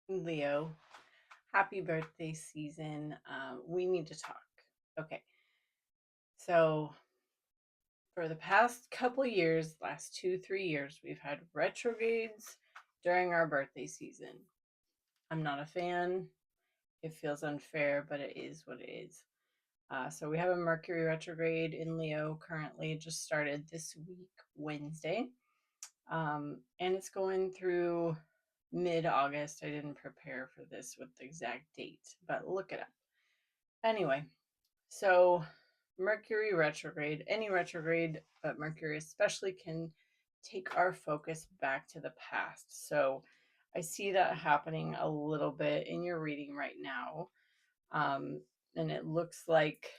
Leo, happy birthday season. We need to talk. Okay, so for the past couple years, last 2, 3 years, we've had retrogrades during our birthday season. I'm not a fan. It feels unfair, but it is what it is. So we have a Mercury retrograde in Leo currently. It just started this week, Wednesday. And it's going through mid-August. I didn't prepare for this with the exact date, but look it up. Anyway, so Mercury retrograde, any retrograde, but Mercury especially, can take our focus back to the past. So I see that happening a little bit in your reading right now. Um, and it looks like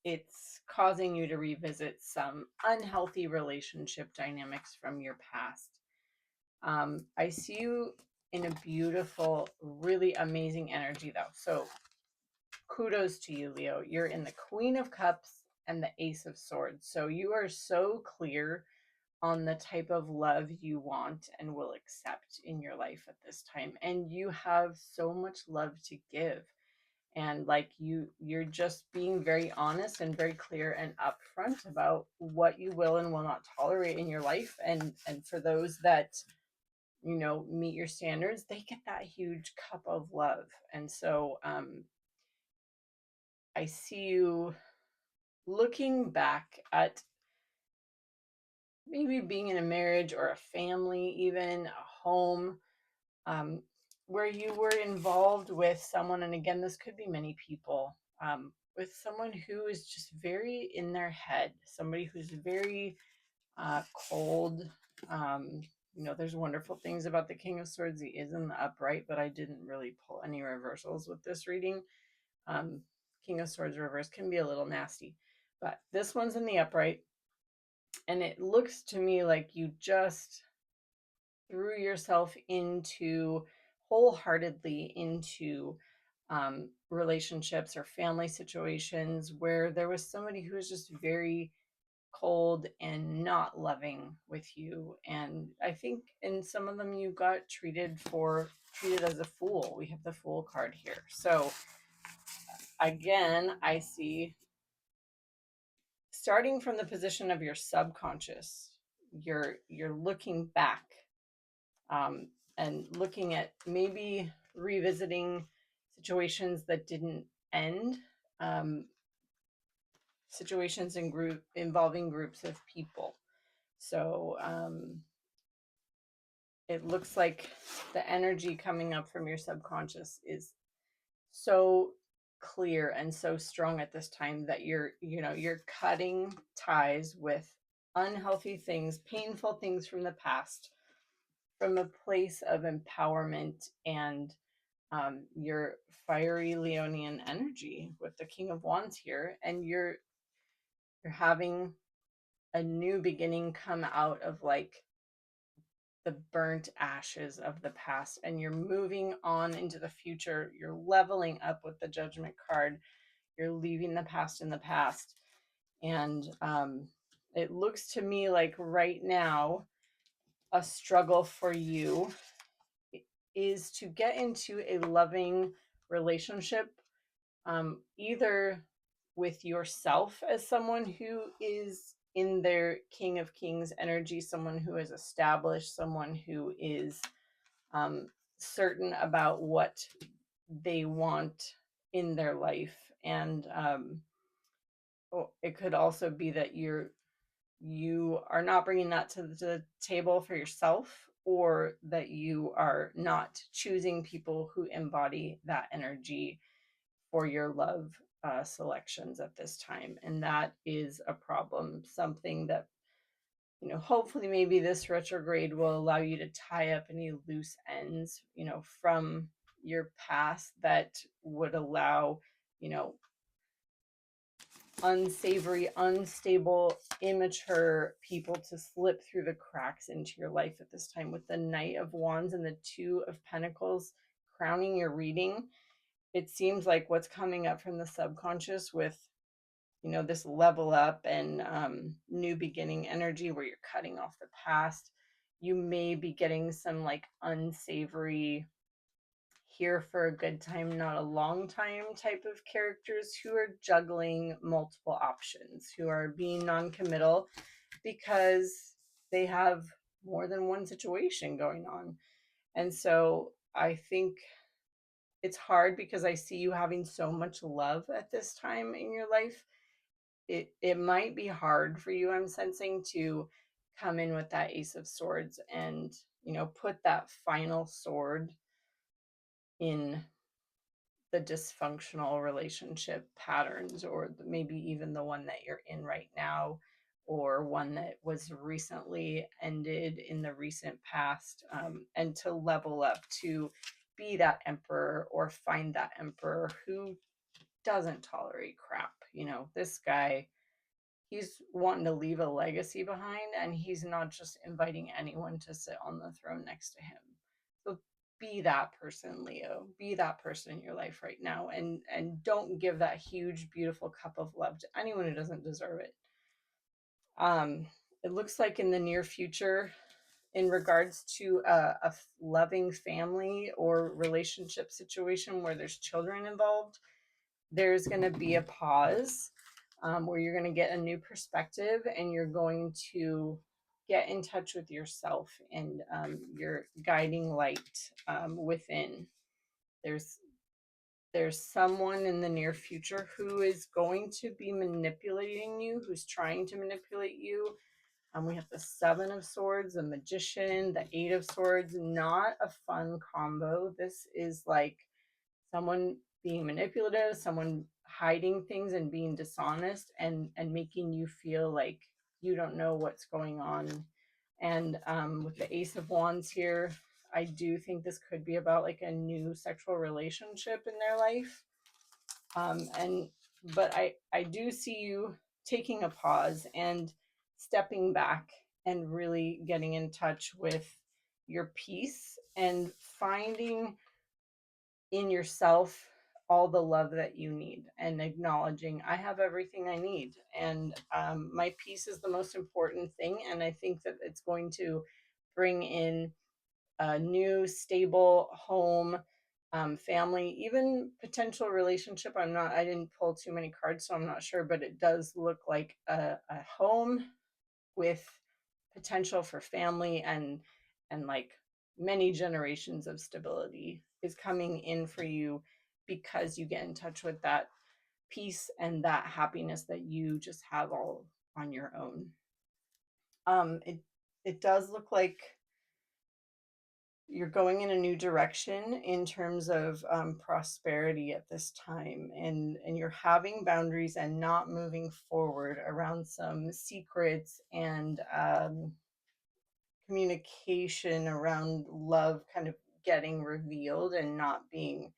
it's causing you to revisit some unhealthy relationship dynamics from your past. I see you in a beautiful, really amazing energy, though. So kudos to you, Leo. You're in the Queen of Cups and the Ace of Swords. So you are so clear on the type of love you want and will accept in your life at this time. And you have so much love to give. And like you're just being very honest and very clear and upfront about what you will and will not tolerate in your life. And for those that meet your standards, they get that huge cup of love. And so I see you looking back at maybe being in a marriage or a family, even a home, um, where you were involved with someone. And again, this could be many people, with someone who is just very in their head, somebody who's very cold. Um, there's wonderful things about the King of Swords. He is in the upright, but I didn't really pull any reversals with this reading. Um, King of Swords reverse can be a little nasty, but this one's in the upright. And it looks to me like you just threw yourself into wholeheartedly into relationships or family situations where there was somebody who was just very cold and not loving with you. And I think in some of them you got treated as a fool. We have the Fool card here. So again, I see, starting from the position of your subconscious, you're looking back, um, and looking at maybe revisiting situations that didn't end, um, situations involving groups of people. So it looks like the energy coming up from your subconscious is so clear and so strong at this time that you're cutting ties with unhealthy things, painful things from the past, from a place of empowerment and your fiery Leonian energy with the King of Wands here. And you're having a new beginning come out of like the burnt ashes of the past, and you're moving on into the future. You're leveling up with the Judgment card. You're leaving the past in the past. And it looks to me like right now a struggle for you is to get into a loving relationship, either with yourself as someone who is in their King of Kings energy, someone who is established, someone who is um, certain about what they want in their life. And it could also be that you are not bringing that to the table for yourself, or that you are not choosing people who embody that energy for your love selections at this time. And that is a problem, something that, hopefully maybe this retrograde will allow you to tie up any loose ends, from your past that would allow, you know, unsavory, unstable, immature people to slip through the cracks into your life at this time. With the Knight of Wands and the Two of Pentacles crowning your reading, it seems like what's coming up from the subconscious with, this level up and new beginning energy where you're cutting off the past. You may be getting some like unsavory here for a good time, not a long time type of characters who are juggling multiple options, who are being non-committal because they have more than one situation going on. And so I think it's hard because I see you having so much love at this time in your life. It might be hard for you, I'm sensing, to come in with that Ace of Swords and, put that final sword in the dysfunctional relationship patterns, or maybe even the one that you're in right now, or one that was recently ended in the recent past, and to level up to be that emperor or find that emperor who doesn't tolerate crap. This guy, he's wanting to leave a legacy behind, and he's not just inviting anyone to sit on the throne next to him. So be that person, Leo. Be that person in your life right now, and don't give that huge beautiful cup of love to anyone who doesn't deserve it. It looks like in the near future, in regards to a loving family or relationship situation where there's children involved, there's going to be a pause, where you're going to get a new perspective, and you're going to get in touch with yourself and, your guiding light, within. There's someone in the near future who is going to be manipulating you, who's trying to manipulate you. We have the Seven of Swords, the Magician, the Eight of Swords. Not a fun combo. This is like someone being manipulative, someone hiding things and being dishonest, and making you feel like you don't know what's going on. And with the Ace of Wands here, I do think this could be about like a new sexual relationship in their life. And but I do see you taking a pause and stepping back and really getting in touch with your peace and finding in yourself all the love that you need, and acknowledging, I have everything I need, and my peace is the most important thing. And I think that it's going to bring in a new stable home, family, even potential relationship. I didn't pull too many cards, so I'm not sure, but it does look like a home with potential for family, and like many generations of stability is coming in for you, because you get in touch with that peace and that happiness that you just have all on your own. It does look like you're going in a new direction in terms of, prosperity at this time, and you're having boundaries and not moving forward around some secrets, and communication around love kind of getting revealed and not being,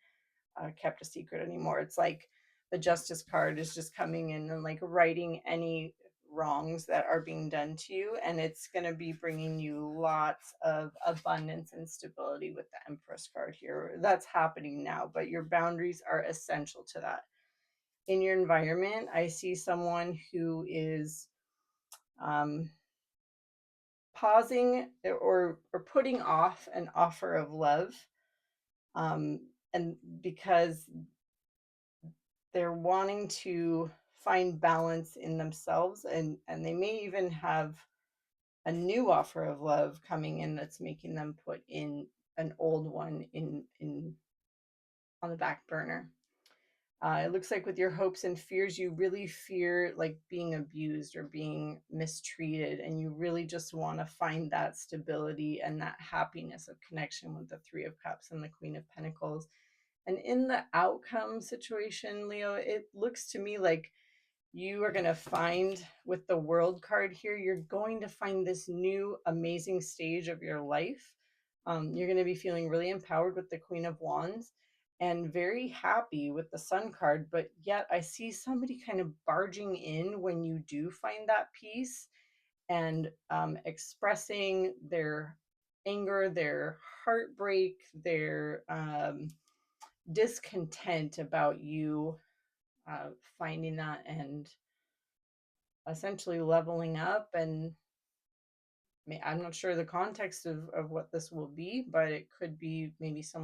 kept a secret anymore. It's like the Justice card is just coming in and like righting any wrongs that are being done to you, and it's going to be bringing you lots of abundance and stability with the Empress card here. That's happening now, but your boundaries are essential to that. In your environment, I see someone who is, um, pausing, or putting off an offer of love, um, and because they're wanting to find balance in themselves, and they may even have a new offer of love coming in that's making them put in an old one in on the back burner. It looks like with your hopes and fears, you really fear like being abused or being mistreated, and you really just want to find that stability and that happiness of connection with the Three of Cups and the Queen of Pentacles. And in the outcome situation, Leo, it looks to me like you are going to find, with the World card here, you're going to find this new amazing stage of your life. You're going to be feeling really empowered with the Queen of Wands, and very happy with the Sun card. But yet I see somebody kind of barging in when you do find that peace, and expressing their anger, their heartbreak, their discontent about you, finding that, and essentially leveling up. And I'm not sure the context of what this will be, but it could be maybe some